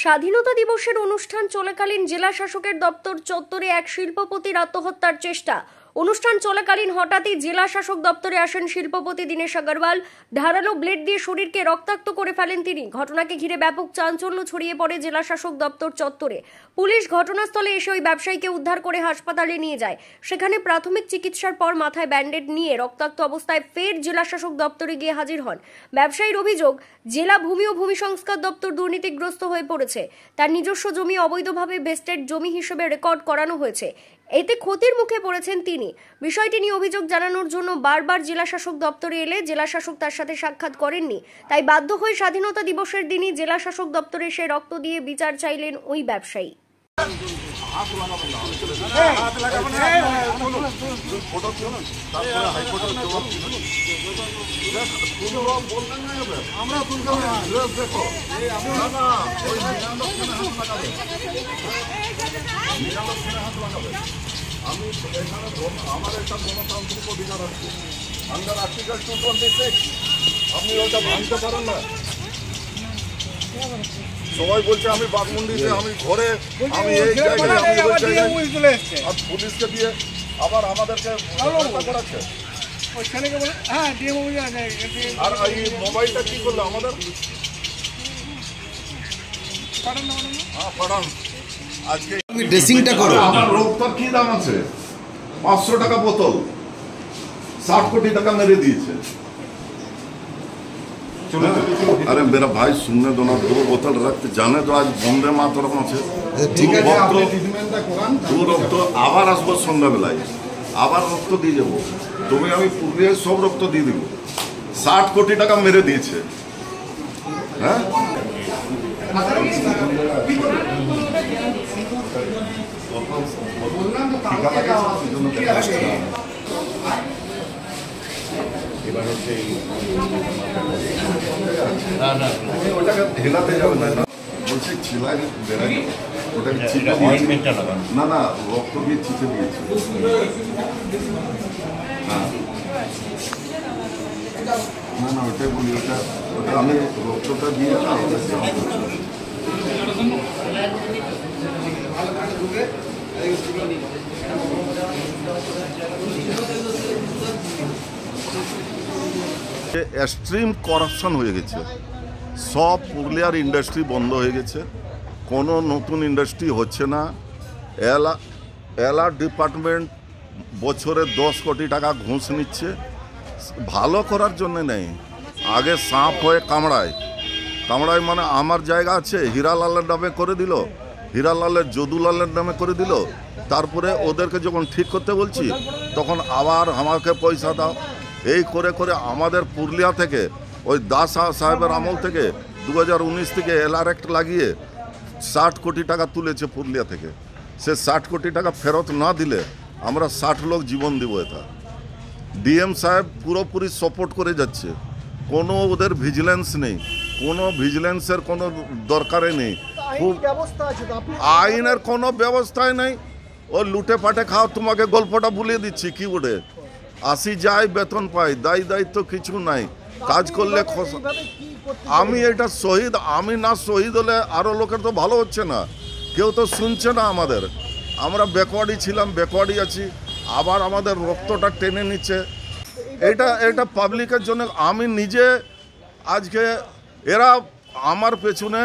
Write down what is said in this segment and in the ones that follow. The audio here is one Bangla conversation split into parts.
স্বাধীনতা দিবসের অনুষ্ঠান চলাকালীন জেলা শাসকের দপ্তর চত্বরে এক শিল্পপতির আত্মহত্যার চেষ্টা। অনুষ্ঠান চলাকালীন হঠাৎই জেলা শাসক দপ্তরে আসেন শিল্পপতি দীনেশ আগরওয়াল। ধারালো ব্লেড দিয়ে শরীরকে রক্তাক্ত করে ফেলেন তিনি। ঘটনাকে ঘিরে ব্যাপক চাঞ্চল্য ছড়িয়ে পড়ে জেলা শাসক দপ্তর চত্বরে। পুলিশ ঘটনাস্থলে এসে ওই ব্যবসায়ীকে উদ্ধার করে হাসপাতালে নিয়ে যায়। সেখানে প্রাথমিক চিকিৎসার পর মাথায় ব্যান্ডেড নিয়ে রক্তাক্ত অবস্থায় ফের জেলা শাসক দপ্তরে গিয়ে হাজির হন। ব্যবসায়ীর অভিযোগ, জেলা ভূমি ও ভূমি সংস্কার দপ্তর দুর্নীতিগ্রস্ত হয়ে পড়েছে। তার নিজস্ব জমি অবৈধভাবে ভেস্টেড জমি হিসেবে রেকর্ড করানো হয়েছে। এতে ক্ষতির মুখে পড়েছেন তিনি। বিষয়টি নিয়ে অভিযোগ জানানোর জন্য বারবার জেলা শাসক দপ্তরে এলে জেলা শাসক তার সাথে সাক্ষাৎ করেননি। তাই বাধ্য হয়ে স্বাধীনতা দিবসের দিনই জেলা শাসক দপ্তরে এসে রক্ত দিয়ে বিচার চাইলেন ওই ব্যবসায়ী। আমি এখানে আমার একটা গণতান্ত্রিক অধিকার আছে আন্ডার আর্টিকেল 226। আপনি ওটা ভাঙতে পারেন না। সবাই বলছে আমি বাগমুন্ডিতে, আমি ঘরে, আমি এই জায়গায়, আমি ওই জায়গায়, আর পুলিশকে দিয়ে আবার আমাদেরকে করাচ্ছে। আর এই মোবাইলটা কি করলো আমাদের? হ্যাঁ পাঠান। আজকে ড্রেসিংটা করো। আমার রোগটার কি দাম আছে? 500 টাকা বোতল, 60 কোটি টাকা মেরে দিয়েছে। अरे मेरा भाई सुनने दो ना, 2 बोतल रक्त जाने दो। आज बंदे मातरम আছে, ঠিক আছে, আপনি ট্রিটমেন্টটা করান। দু রক্ত আবার আসবো সন্ধ্যাবেলায়, আবার রক্ত দিয়ে যাবো। তুমি আমি পুরুলিয়ায় সব রক্ত দিয়ে দিব। 60 কোটি টাকা মেরে দিয়েছে। হ্যাঁ ওটাকে হেলাতে যাবে না, বলছি ছিলাই বেড়াই, ওটাকে ছিপে দিয়েছে। না না, রক্ত দিয়ে ছিপে দিয়েছে। না না, ওটাই বলি, ওটা আমি রক্তটা দিয়ে এক্সট্রিম করাপশন হয়ে গেছে। সব পুরুলিয়ার ইন্ডাস্ট্রি বন্ধ হয়ে গেছে, কোনো নতুন ইন্ডাস্ট্রি হচ্ছে না। এলা ডিপার্টমেন্ট বছরে 10 কোটি টাকা ঘুষ নিচ্ছে, ভালো করার জন্য নেই। আগে সাপ হয়ে কামড়ায় মানে আমার জায়গা আছে, হীরালালের নামে করে দিল, হীরালালের যদুলালের নামে করে দিল। তারপরে ওদেরকে যখন ঠিক করতে বলছি তখন আবার আমাকে পয়সা দাও। এই করে করে আমাদের পুরুলিয়া থেকে ওই দাস সাহেবের আমল থেকে 2019 থেকে এলআর অ্যাক্ট লাগিয়ে 60 কোটি টাকা তুলেছে পুরুলিয়া থেকে। সে 60 কোটি টাকা ফেরত না দিলে আমরা 60 লোক জীবন দিব। এটা ডিএম সাহেব পুরোপুরি সাপোর্ট করে যাচ্ছে, কোনো ওদের ভিজিলেন্স নেই, কোনো ভিজিলেন্সের কোনো দরকারই নেই। খুব আইনের কোনো ব্যবস্থাই নেই। ও লুটে পাটে খাও, তোমাকে গল্পটা ভুলিয়ে দিচ্ছি কি বলে, আসি যায় বেতন পাই, দায়িত্ব কিছু নাই, কাজ করলে আমি এটা শহীদ, আমি না শহীদ হলে আরও লোকের তো ভালো হচ্ছে না, কেউ তো শুনছে না আমাদের। আমরা ব্যাকওয়ার্ডই ছিলাম, ব্যাকওয়ার্ডই আছি, আবার আমাদের রক্তটা টেনে নিচ্ছে। এটা পাবলিকের জন্য। আমি নিজে আজকে এরা আমার পেছনে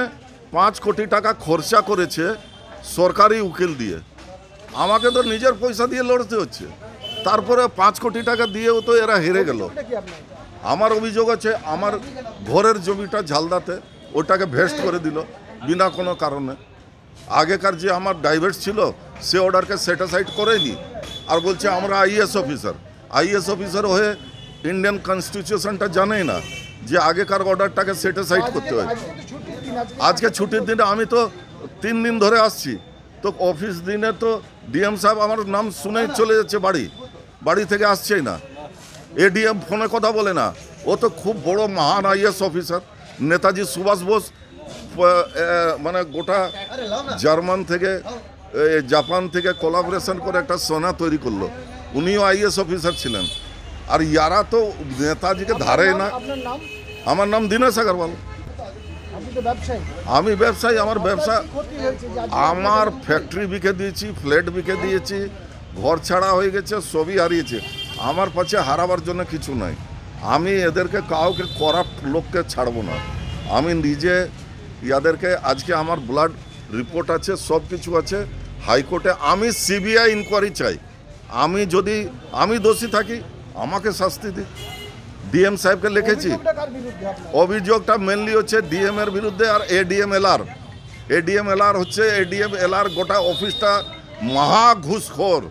5 কোটি টাকা খরচা করেছে সরকারি উকিল দিয়ে, আমাকে তো নিজের পয়সা দিয়ে লড়তে হচ্ছে। তারপরে 5 কোটি টাকা দিয়েও তো এরা হেরে গেল। আমার অভিযোগ আছে, আমার ঘরের জমিটা ঝালদাতে ওটাকে ভেস্ট করে দিল বিনা কোনো কারণে। আগেকার যে আমার ডাইভার্স ছিল সে অর্ডারকে সেটিসফাইড করেনি, আর বলছে আমরা আইএএস অফিসার হয়ে ইন্ডিয়ান কনস্টিটিউশনটা জানেই না যে আগেকার অর্ডারটাকে সেটিসফাইড করতে হয়। আজকে ছুটির দিনে আমি তো 3 দিন ধরে আসছি, তো অফিস দিনে তো ডিএম সাহেব আমার নাম শুনেই চলে যাচ্ছে, বাড়ি থেকে আসছেই না। এডিএম ফোনে কথা বলে না, ও তো খুব বড় মহান আইএস অফিসার। নেতাজি সুভাষ বোস মানে গোটা জার্মান থেকে জাপান থেকে কোলাবোরেশন করে একটা সোনা তৈরি করলো, উনিও আইএস অফিসার ছিলেন। আর ইয়ারা তো নেতাজিকে ধারে না। আমার নাম দীনেশ আগরওয়াল। আপনি তো ব্যবসায়ী, আমি ব্যবসায়ী, আমার ব্যবসা, ক্ষতি হয়েছে যে আজকে আমার ফ্যাক্টরি বিকে দিয়েছি, ফ্ল্যাট বিকে দিয়েছি, ঘর ছাড়া হয়ে গেছে, সবই হারিয়েছে। আমার পাশে হারাবার জন্য কিছু নাই। আমি এদেরকে কাউকে করাপ্ট লোককে ছাড়বো না। আমি নিজে ইয়াদেরকে, আজকে আমার ব্লাড রিপোর্ট আছে, সব কিছু আছে হাইকোর্টে। আমি সিবিআই ইনকোয়ারি চাই। আমি দোষী থাকি, আমাকে শাস্তি দিই। ডিএম সাহেবকে লিখেছি। অভিযোগটা কার বিরুদ্ধে আপনার? অভিযোগটা মেনলি হচ্ছে ডিএম এর বিরুদ্ধে আর এডিএমএলআর হচ্ছে এডিএমএলআর গোটা অফিসটা মহা ঘুষখোর।